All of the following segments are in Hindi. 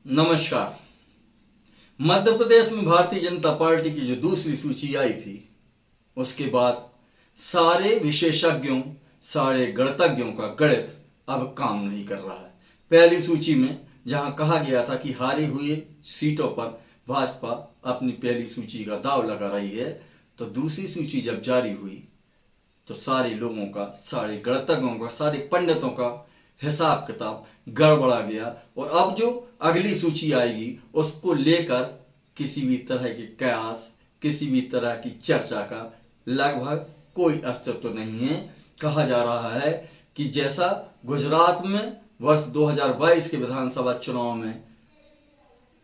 नमस्कार। मध्य प्रदेश में भारतीय जनता पार्टी की जो दूसरी सूची आई थी उसके बाद सारे विशेषज्ञों, सारे गणितज्ञों का गणित अब काम नहीं कर रहा है। पहली सूची में जहां कहा गया था कि हारी हुई सीटों पर भाजपा अपनी पहली सूची का दांव लगा रही है, तो दूसरी सूची जब जारी हुई तो सारे लोगों का, सारे गणितज्ञों का, सारे पंडितों का हिसाब किताब गड़बड़ा गया। और अब जो अगली सूची आएगी उसको लेकर किसी भी तरह के कयास, किसी भी तरह की चर्चा का लगभग कोई अस्तित्व नहीं है। कहा जा रहा है कि जैसा गुजरात में वर्ष 2022 के विधानसभा चुनाव में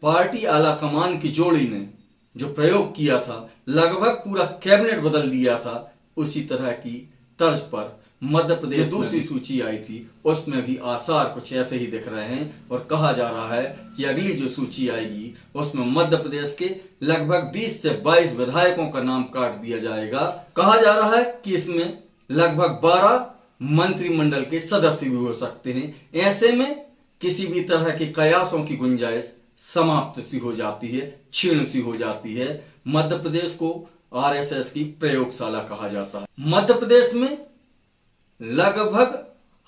पार्टी आला कमान की जोड़ी ने जो प्रयोग किया था, लगभग पूरा कैबिनेट बदल दिया था, उसी तरह की तर्ज पर मध्य प्रदेश दूसरी सूची आई थी, उसमें भी आसार कुछ ऐसे ही दिख रहे हैं। और कहा जा रहा है कि अगली जो सूची आएगी उसमें मध्य प्रदेश के लगभग 20 से 22 विधायकों का नाम काट दिया जाएगा। कहा जा रहा है कि इसमें लगभग 12 मंत्रिमंडल के सदस्य भी हो सकते हैं। ऐसे में किसी भी तरह के कयासों की गुंजाइश समाप्त सी हो जाती है, क्षीण सी हो जाती है। मध्य प्रदेश को आरएसएस की प्रयोगशाला कहा जाता है। मध्य प्रदेश में लगभग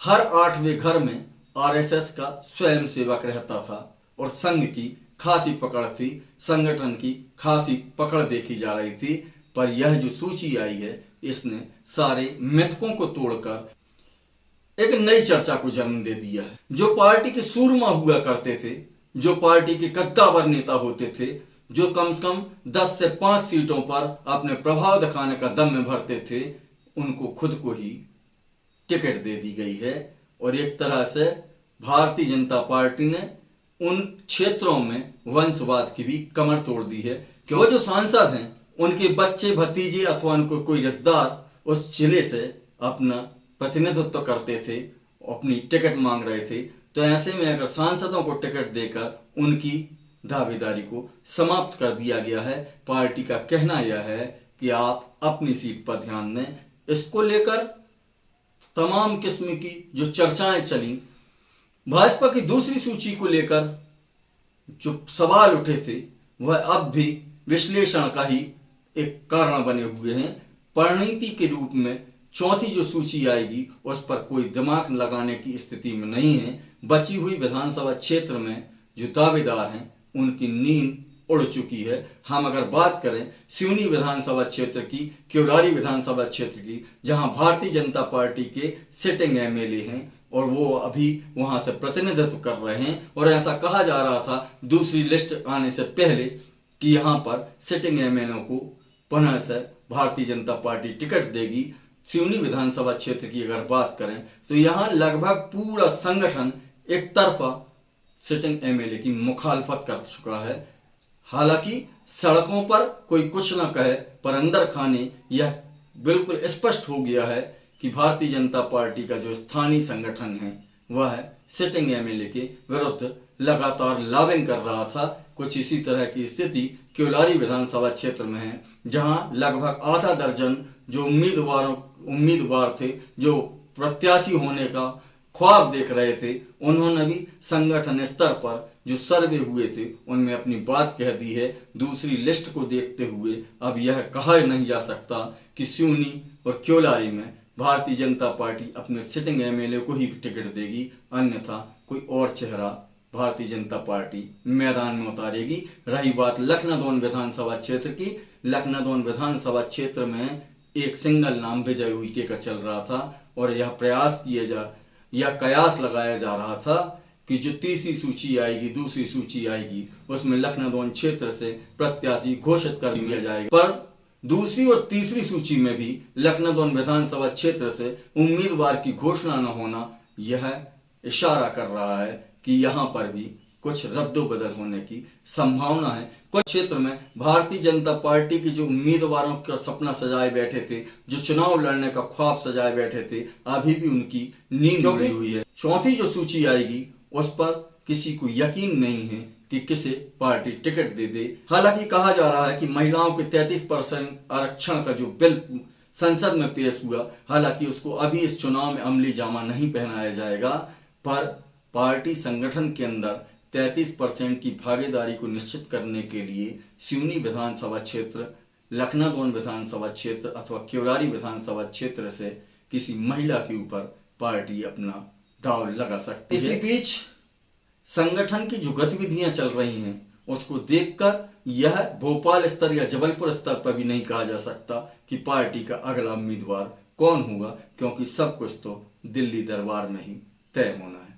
हर 8वें घर में आरएसएस का स्वयंसेवक रहता था और संघ की खासी पकड़ थी, संगठन की खासी पकड़ देखी जा रही थी। पर यह जो सूची आई है इसने सारे मिथकों को तोड़कर एक नई चर्चा को जन्म दे दिया है। जो पार्टी के सूरमा हुआ करते थे, जो पार्टी के कद्दावर नेता होते थे, जो कम से कम 10 से 5 सीटों पर अपने प्रभाव दिखाने का दम में भरते थे, उनको खुद को ही टिकट दे दी गई है। और एक तरह से भारतीय जनता पार्टी ने उन क्षेत्रों में वंशवाद की भी कमर तोड़ दी है कि वो जो सांसद हैं उनके बच्चे, भतीजे अथवा उनको कोई रिश्तेदार उस जिले से अपना प्रतिनिधित्व करते थे, अपनी टिकट मांग रहे थे, तो ऐसे में अगर सांसदों को टिकट देकर उनकी दावेदारी को समाप्त कर दिया गया है। पार्टी का कहना यह है कि आप अपनी सीट पर ध्यान दें। इसको लेकर तमाम किस्म की जो चर्चाएं चली, भाजपा की दूसरी सूची को लेकर जो सवाल उठे थे वह अब भी विश्लेषण का ही एक कारण बने हुए हैं। परिणति के रूप में चौथी जो सूची आएगी उस पर कोई दिमाग लगाने की स्थिति में नहीं है। बची हुई विधानसभा क्षेत्र में जो दावेदार हैं उनकी नींद उड़ चुकी है। हम अगर बात करें सिवनी विधानसभा क्षेत्र की, क्योलारी विधानसभा क्षेत्र की, जहां भारतीय जनता पार्टी के सिटिंग एमएलए हैं और वो अभी वहां से प्रतिनिधित्व कर रहे हैं, और ऐसा कहा जा रहा था दूसरी लिस्ट आने से पहले कि यहां पर सिटिंग एमएलए को पुनः से भारतीय जनता पार्टी टिकट देगी। सिवनी विधानसभा क्षेत्र की अगर बात करें तो यहां लगभग पूरा संगठन एक तरफा सिटिंग एमएलए की मुखालफत कर चुका है। हालांकि सड़कों पर कोई कुछ न कहे, पर अंदर खाने यह बिल्कुल स्पष्ट हो गया है कि भारतीय जनता पार्टी का जो स्थानीय संगठन है वह सिटिंग एमएलए के विरुद्ध लगातार लॉबिंग कर रहा था। कुछ इसी तरह की स्थिति क्योलारी विधानसभा क्षेत्र में है, जहां लगभग आधा दर्जन जो उम्मीदवार थे, जो प्रत्याशी होने का ख्वाब देख रहे थे, उन्होंने भी संगठन स्तर पर जो सर्वे हुए थे उनमें अपनी बात कह दी है। दूसरी लिस्ट को देखते हुए अब यह कहा नहीं जा सकता कि सिवनी और क्योलारी में भारतीय जनता पार्टी अपने सिटिंग एमएलए को ही टिकट देगी, अन्यथा कोई और चेहरा भारतीय जनता पार्टी मैदान में उतारेगी। रही बात लखनऊ विधानसभा क्षेत्र की, लखनऊ विधानसभा क्षेत्र में एक सिंगल नाम विजय उइके का चल रहा था और यह कयास लगाया जा रहा था कि जो तीसरी सूची आएगी, दूसरी सूची आएगी, उसमें लखनऊ क्षेत्र से प्रत्याशी घोषित कर दिया जाएगा। पर दूसरी और तीसरी सूची में भी लखनऊ विधानसभा क्षेत्र से उम्मीदवार की घोषणा न होना यह इशारा कर रहा है कि यहां पर भी कुछ रद्दोबदल होने की संभावना है। कुछ क्षेत्र में भारतीय जनता पार्टी की जो उम्मीदवारों का सपना सजाए बैठे थे, जो चुनाव लड़ने का ख्वाब सजाए बैठे थे, अभी भी उनकी नींद उड़ी हुई है। चौथी जो सूची आएगी उस पर किसी को यकीन नहीं है कि किसे पार्टी टिकट दे दे। हालांकि कहा जा रहा है कि महिलाओं के 33% आरक्षण का जो बिल संसद में पेश हुआ, हालांकि उसको अभी इस चुनाव में अमली जामा नहीं पहनाया जाएगा, पर पार्टी संगठन के अंदर 33% की भागीदारी को निश्चित करने के लिए सिवनी विधानसभा क्षेत्र, लखनागौन विधानसभा क्षेत्र अथवा क्योरारी विधानसभा क्षेत्र से किसी महिला के ऊपर पार्टी अपना दांव लगा सकती है। इसी बीच संगठन की जो गतिविधियां चल रही हैं उसको देखकर यह भोपाल स्तर या जबलपुर स्तर पर भी नहीं कहा जा सकता कि पार्टी का अगला उम्मीदवार कौन होगा, क्योंकि सब कुछ तो दिल्ली दरबार में ही तय होना है।